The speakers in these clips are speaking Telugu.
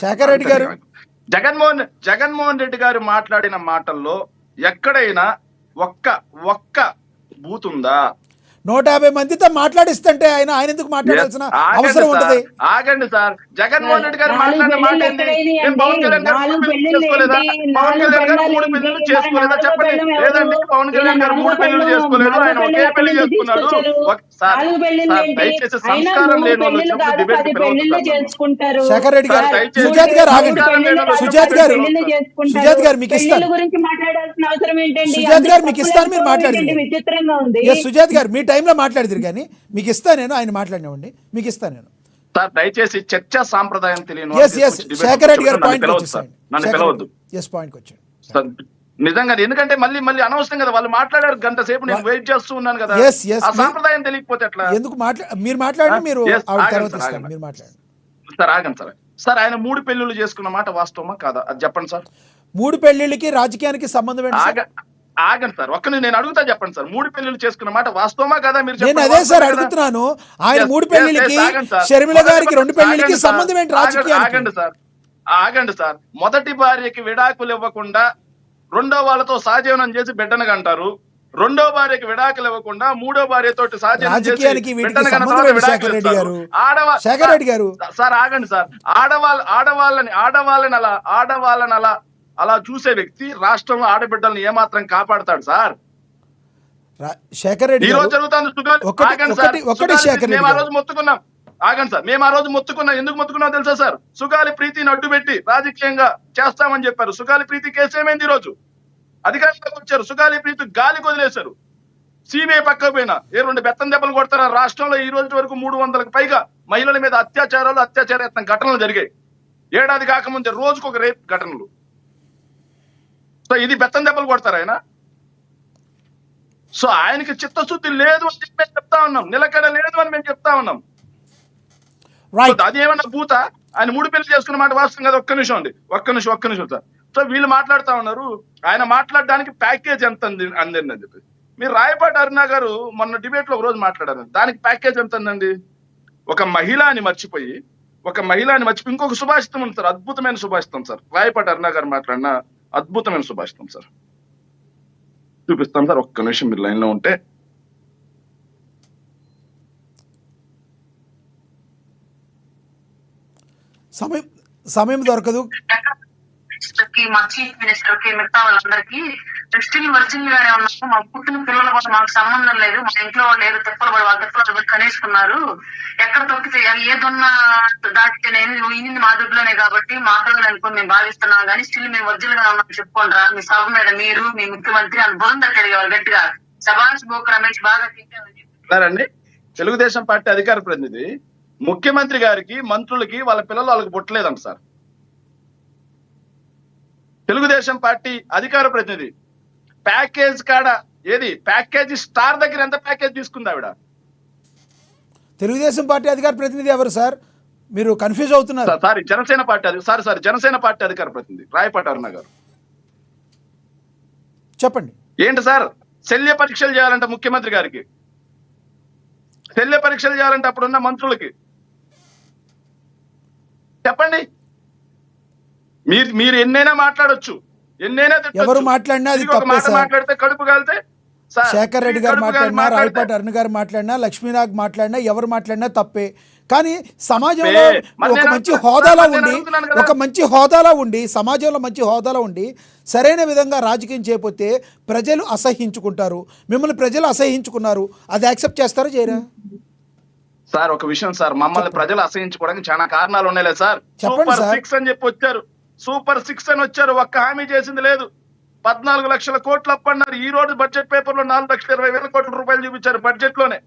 శేఖర్ రెడ్డి గారు జగన్మోహన్ రెడ్డి గారు మాట్లాడిన మాటల్లో ఎక్కడైనా ఒక్క బూత్ ఉందా? 150 మందితో మాట్లాడిస్తుంటే ఆయన ఎందుకు మాట్లాడాల్సిన అవసరం ఉంటుంది? ఆగండి సార్, జగన్మోహన్ రెడ్డి గారు మాట్లాడిన మాట ఏంటి? పవన్ కళ్యాణ్ గారు 3 పెళ్లిళ్ళు చేసుకోలేదా? పవన్ కళ్యాణ్ గారు 3 పెళ్లిళ్ళు చేసుకోలేదా? చెప్పండి. లేదండి, పవన్ కళ్యాణ్ గారు 3 పెళ్లిళ్ళు చేసుకోలేదు, ఆయన ఒకే పెళ్లి చేసుకున్నాడు. దయచేసి సంస్కారం లేని వాళ్ళు వచ్చినప్పుడు డిబేట్ చేసుకుంటారు. శేఖర్ రెడ్డి గారు, సుజాత్ గారు ఆగండి. సుజాత్ గారు మీకు ఇస్తాను. గురించి మాట్లాడాల్సిన అవసరం ఏంటండి? సుజాత్ గారు మీకు ఇస్తాను, మీరు మాట్లాడండి. విచిత్రంగా ఉంది. సుజాత్ గారు మీ టైంలో మాట్లాడిద్దరు కానీ మీకు ఇస్తాను, నేను ఆయన మాట్లాడినండి, మీకు ఇస్తాను నేను. సార్ దయచేసి చర్చా సాంప్రదాయం తెలియని శేఖర్ రెడ్డి గారు పాయింట్ నన్ను పిలవద్దు. పాయింట్ వచ్చాడు నిజంగా, ఎందుకంటే మళ్ళీ అనవసరం కదా, వాళ్ళు మాట్లాడారు గంట సేపు, నేను వెయిట్ చేస్తూ ఉన్నాను కదా. ఆ సాంప్రదాయం తెలియకపోతే ఎట్లా? ఎందుకు మీరు మాట్లాడండి, మీరు మీరు మాట్లాడండి సార్. ఆగండి సార్. సార్ ఆయన 3 పెళ్లిళ్ళు చేసుకున్న మాట వాస్తవమా కాదా? అది చెప్పండి సార్. 3 పెళ్లిళ్ళకి రాజకీయానికి సంబంధం ఏంటి? ఆగండి సార్, నేను అడుగుతా, చెప్పండి సార్. 3 పెళ్లిళ్ళు చేసుకున్న మాట వాస్తవమా కదా? మీరు నేను అదే సార్ అడుగుతున్నాను. ఆయన 3 పెళ్లిళ్ళకి, షర్మిల గారికి 2 పెళ్లిళ్ళకి సంబంధం ఏంటి రాజకీయానికి? ఆగండి సార్. మొదటి భార్యకి విడాకులు ఇవ్వకుండా 2వ వాళ్ళతో సహజీవనం చేసి బిడ్డను కంటారు. 2వ భార్యకి విడాకులు ఇవ్వకుండా 3వ భార్యతో సహజీవనం చేసి శేఖర్ రెడ్డి గారు. సార్ ఆగండి సార్. ఆడవాళ్ళని అలా చూసే వ్యక్తి రాష్ట్రంలో ఆడబిడ్డలను ఏమాత్రం కాపాడతాడు సార్? శేఖర్ రెడ్డి ఈ రోజు జరుగుతుంది. మేము ఆ రోజు మొత్తుకున్నాం. ఆగండి సార్, మేము ఆ రోజు మొత్తుకున్నాం. ఎందుకు మొత్తుకున్నాం తెలుసా సార్? సుగాలి ప్రీతిని అడ్డుపెట్టి రాజకీయంగా చేస్తామని చెప్పారు. సుగాలి ప్రీతి కేసు ఏమైంది? ఈ రోజు అధికారంలోకి వచ్చారు, సుగాలి ప్రీతి గాలి వదిలేశారు. సిబిఐ పక్కకు పోయినా 2 బెత్తం దెబ్బలు కొడతారా? రాష్ట్రంలో ఈ రోజు వరకు 300కు పైగా మహిళల మీద అత్యాచారయత్న ఘటనలు జరిగాయి. ఏడాది కాకముందే రోజుకు ఒక రేప్ ఘటనలు. సో ఇది బెత్తం దెబ్బలు కొడతారు ఆయన? సో ఆయనకి చిత్తశుద్ధి లేదు అని చెప్పి మేము చెప్తా ఉన్నాం, నిలకడ లేదు అని మేము చెప్తా ఉన్నాం. అది ఏమన్నా భూత? ఆయన 3 పెళ్లి చేసుకున్న మాట వాస్తవం కదా? ఒక్క నిమిషం సార్. సో వీళ్ళు మాట్లాడుతా ఉన్నారు, ఆయన మాట్లాడడానికి ప్యాకేజ్ ఎంత అందండి అని చెప్పి. మీరు రాయపాటి అరుణ గారు మొన్న డిబేట్ లో ఒక రోజు మాట్లాడారు, దానికి ప్యాకేజ్ ఎంత అందండి? ఒక మహిళని మర్చిపోయి ఇంకొక సుభాషితం ఉంది సార్, అద్భుతమైన సుభాషితం సార్. రాయపాటి అరుణ గారు మాట్లాడిన అద్భుతమైన సుభాషితం సార్, చూపిస్తాం సార్. ఒక్క నిమిషం మీరు లైన్ లో ఉంటే. సమయం దొరకదు. మా చీఫ్ మినిస్టర్ కి, మిగతా వాళ్ళందరికీ స్టిల్ వర్జిన్ గానే ఉన్నాము. మా పుట్టిన పిల్లల కోసం మాకు సంబంధం లేదు. మా ఇంట్లో వాళ్ళు ఏదో తిప్పలు కనేసుకున్నారు. ఎక్కడ తొక్కితే ఏదున్నా దాటితే నేను ఈయన మా దుడ్లోనే కాబట్టి మా పిల్లలు అనుకుని మేము భావిస్తున్నాం. కానీ స్టిల్ మేము వర్జిన్ గా ఉన్నాం చెప్పుకోండి రా. మీ సభ మీద మీరు, మీ ముఖ్యమంత్రి అని బురం దక్కడిగేవాళ్ళు గట్టిగా. సభాష్ బోక్ రమేష్ బాగా తింటారండి. తెలుగుదేశం పార్టీ అధికార ప్రతినిధి ముఖ్యమంత్రి గారికి, మంత్రులకి వాళ్ళ పిల్లలు వాళ్ళకి పుట్టలేదంట సార్. తెలుగుదేశం పార్టీ అధికార ప్రతినిధి ప్యాకేజ్ కాడ ప్యాకేజ్ స్టార్ దగ్గర ఎంత ప్యాకేజ్ తీసుకుంది ఆవిడ? తెలుగుదేశం పార్టీ అధికార ప్రతినిధి ఎవరు సార్? మీరు కన్ఫ్యూజ్ అవుతున్నారు. సారీ, జనసేన పార్టీ అధికార ప్రతినిధి రాయపాటి అరుణ గారు. చెప్పండి. ఏంటి సార్, శల్య పరీక్షలు చేయాలంట ముఖ్యమంత్రి గారికి, శల్య పరీక్షలు చేయాలంటే అప్పుడున్న మంత్రులకి. చెప్పండి, మీరు ఎన్నైనా మాట్లాడొచ్చు, ఎన్నైనా ఎవరు మాట్లాడినా అది తప్పే సార్. మాట్లాడితే కడుపు కాలితే శేఖర్ రెడ్డి గారు మాట్లాడినా, రాయపాటి అరుణ గారు మాట్లాడినా, లక్ష్మీనాగ్ మాట్లాడినా, ఎవరు మాట్లాడినా తప్పే. కానీ సమాజంలో ఒక మంచి హోదాలో ఉండి సమాజంలో మంచి హోదాలో ఉండి సరైన విధంగా రాజకీయం చేయకపోతే ప్రజలు అసహించుకుంటారు. మిమ్మల్ని ప్రజలు అసహించుకున్నారు, అది యాక్సెప్ట్ చేస్తారా చేయరా? సార్ ఒక విషయం సార్, మమ్మల్ని ప్రజలు అసహించుకోవడానికి చాలా కారణాలు ఉన్నాయి సార్. సూపర్ 6 అని చెప్పి వచ్చారు, సూపర్ 6 అని వచ్చారు, ఒక్క హామీ చేసింది లేదు. 14 లక్షల కోట్లు అప్పన్నారు. ఈ రోజు బడ్జెట్ పేపర్ లో 4,20,000 కోట్ల రూపాయలు చూపించారు. బడ్జెట్ లోనే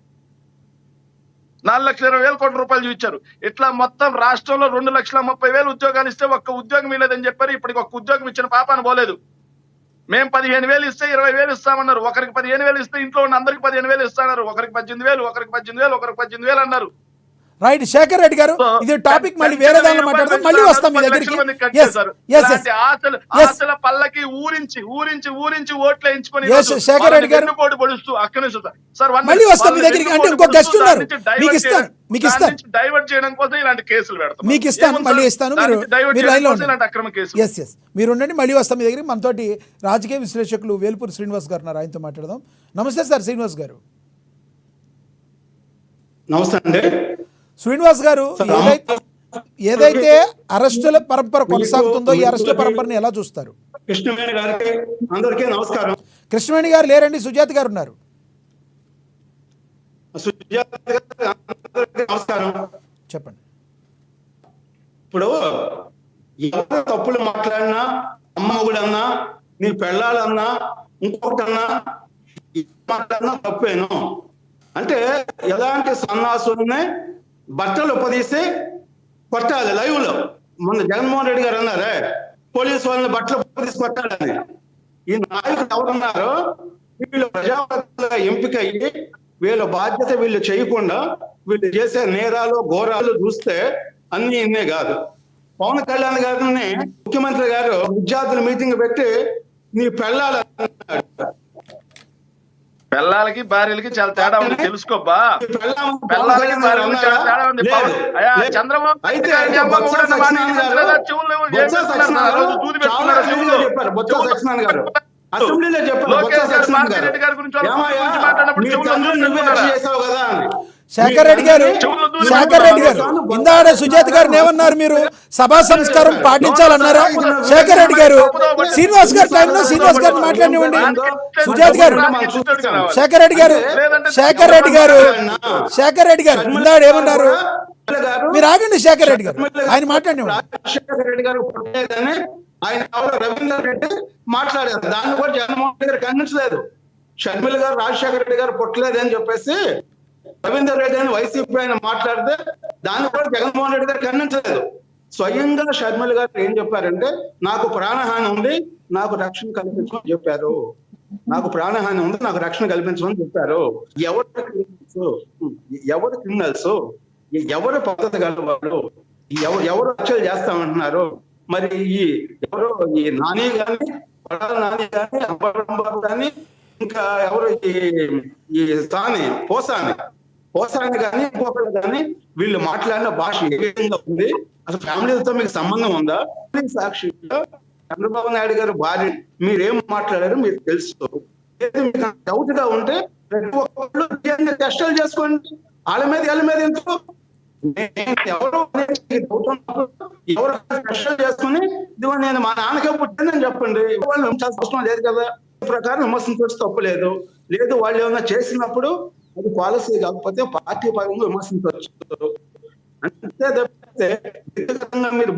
4,20,000 కోట్ల రూపాయలు చూపించారు. ఇట్లా మొత్తం రాష్ట్రంలో 2,30,000 ఉద్యోగాలు ఇస్తే ఒక్క ఉద్యోగం ఇవ్వలేదని చెప్పారు. ఇప్పటికి ఒక్క ఉద్యోగం ఇచ్చిన పాపాన పోలేదు. మేము 15,000 ఇస్తే 20,000 ఇస్తామన్నారు. ఒకరికి 15,000 ఇస్తే ఇంట్లో ఉన్న అందరికి 15,000 ఇస్తాన్నారు. ఒకరికి 18,000, ఒకరికి 18,000, ఒకరికి 18,000 అన్నారు. రైట్ శేఖర్ రెడ్డి గారు, ఇది టాపిక్ మళ్ళీ వేరే దానిలో మాట్లాడదాం, మళ్ళీ వస్తాం మీ దగ్గరికి. ఆశల పల్లకి ఊరించి ఓట్లు ఎంచుకొని శేఖర్ రెడ్డి గారు పొడుస్తూ అక్కడ సార్ మళ్ళీ వస్తాం మీ దగ్గరికి. అంటే ఇంకో గెస్ట్ ఉన్నారు, మీకు ఇస్తాను డైవర్ట్ చేయడం కోసం ఇలాంటి కేసులు పెడతాం. మీకు ఇస్తాను, మళ్ళీ ఇస్తాను, మీరు లైన్లో ఉండండి. అక్రమ కేసులు ఎస్ మీరు ఉండండి, మళ్ళీ వస్తాం మీ దగ్గరికి. మనతోటి రాజకీయ విశ్లేషకులు వేల్పూరి శ్రీనివాస్ గారు ఉన్నారు, ఆయనతో మాట్లాడదాం. నమస్తే సార్ శ్రీనివాస్ గారు. నమస్తే అండి శ్రీనివాస్ గారు, ఏదైతే అరెస్టుల పరంపర కొనసాగుతుందో ఈ అరెస్టుల పరంపరని ఎలా చూస్తారు? కృష్ణవేణి గారికి అందరికీ నమస్కారం. కృష్ణవేణి గారు లేరండి, సుజాత గారు ఉన్నారు. సుజాత గారికి అందరికీ నమస్కారం. చెప్పండి. ఇప్పుడు ఎవరు తప్పులు మాట్లాడినా, అమ్మగుడన్నా, నీ పెళ్ళాలన్నా, ఇంకొకటన్నా మాట్లాడినా తప్పేను. అంటే ఎలాంటి సన్నాసుల్ని బట్టలు ఉపదీసి కొట్టాలి లైవ్ లో. మొన్న జగన్మోహన్ రెడ్డి గారు అన్నారే పోలీసు వాళ్ళని బట్టలు ఉపదీసి కొట్టాలని. ఈ నాయకులు ఎవరున్నారో వీళ్ళు ప్రజాప్రతినిధులుగా ఎంపిక అయ్యి వీళ్ళ బాధ్యత వీళ్ళు చేయకుండా వీళ్ళు చేసే నేరాలు ఘోరాలు చూస్తే అన్ని ఇన్నే కాదు. పవన్ కళ్యాణ్ గారిని ముఖ్యమంత్రి గారు విద్యార్థుల మీటింగ్ పెట్టి నీ పెళ్ళాలన్నాడు. పిల్లలకి భార్యలకి చాలా తేడా ఉంది, తెలుసుకోబ్బా. పిల్లలకి భార్యలకి చాలా తేడా ఉంది. చంద్రబాబు అసెంబ్లీలో శేఖర్ రెడ్డి గారు, ఇందాడ సుజాత గారు ఏమన్నారు? మీరు సభా సంస్కారం పాటించాలన్నారా? శేఖర్ రెడ్డి గారు, శ్రీనివాస్ గారు టైంలో శ్రీనివాస్ గారిని మాట్లాడినివ్వండి. సుజాత గారు, శేఖర్ రెడ్డి గారు ఇందాడ ఏమన్నారు? మీరు ఆగండి. శేఖర్ రెడ్డి గారు ఆయన మాట్లాడినివ్వండి. రాజశేఖర్ రెడ్డి గారు పుట్టలేదని ఆయన రవీందర్ రెడ్డి మాట్లాడారు. దాన్ని కూడా జగన్మోహన్ రెడ్డి గారు ఖండించలేదు. షర్మిల గారు రాజశేఖర రెడ్డి గారు పుట్టలేదని చెప్పేసి రవీందర్ రెడ్డి అని వైసీపీ ఆయన మాట్లాడితే దాన్ని కూడా జగన్మోహన్ రెడ్డి గారు ఖండించలేదు. స్వయంగా షర్మిల గారు ఏం చెప్పారంటే నాకు ప్రాణహాని ఉంది, నాకు రక్షణ కల్పించమని చెప్పారు. నాకు ప్రాణహాని ఉంది, నాకు రక్షణ కల్పించమని చెప్పారు. ఎవరు క్రిమినల్స్, ఎవరు పద్ధతి గలవాళ్ళు, ఎవరు హత్యలు చేస్తామంటున్నారు? మరి ఎవరు ఈ నాని గాని, పడాల నాని గాని, అంబరంబాబు గాని, ఇంకా ఎవరు ఈ పోసాని కానీ ఇంకొకరు కానీ వీళ్ళు మాట్లాడిన భాష ఏ విధంగా ఉంది? అసలు ఫ్యామిలీతో మీకు సంబంధం ఉందా? సాక్షిగా చంద్రబాబు నాయుడు గారు భార్య మీరేం మాట్లాడారు మీకు తెలుసు. మీకు డౌట్ గా ఉంటే ప్రతి ఒక్కళ్ళు టెస్టులు చేసుకోండి. వాళ్ళ మీద ఎందుకు ఎవరు టెస్టులు చేసుకుని ఇదిగో నేను మా నాన్నకే పుట్టానని చెప్పండి. వాళ్ళు విమర్శించాల్సిన అవసరం లేదు కదా. ప్రకారం విమర్శించవచ్చు తప్పులేదు. లేదు వాళ్ళు ఏమైనా చేసినప్పుడు అది పాలసీ కాకపోతే పార్టీ పరంగా విమర్శించవచ్చు. అంతే తప్పితే వ్యక్తిగతంగా మీరు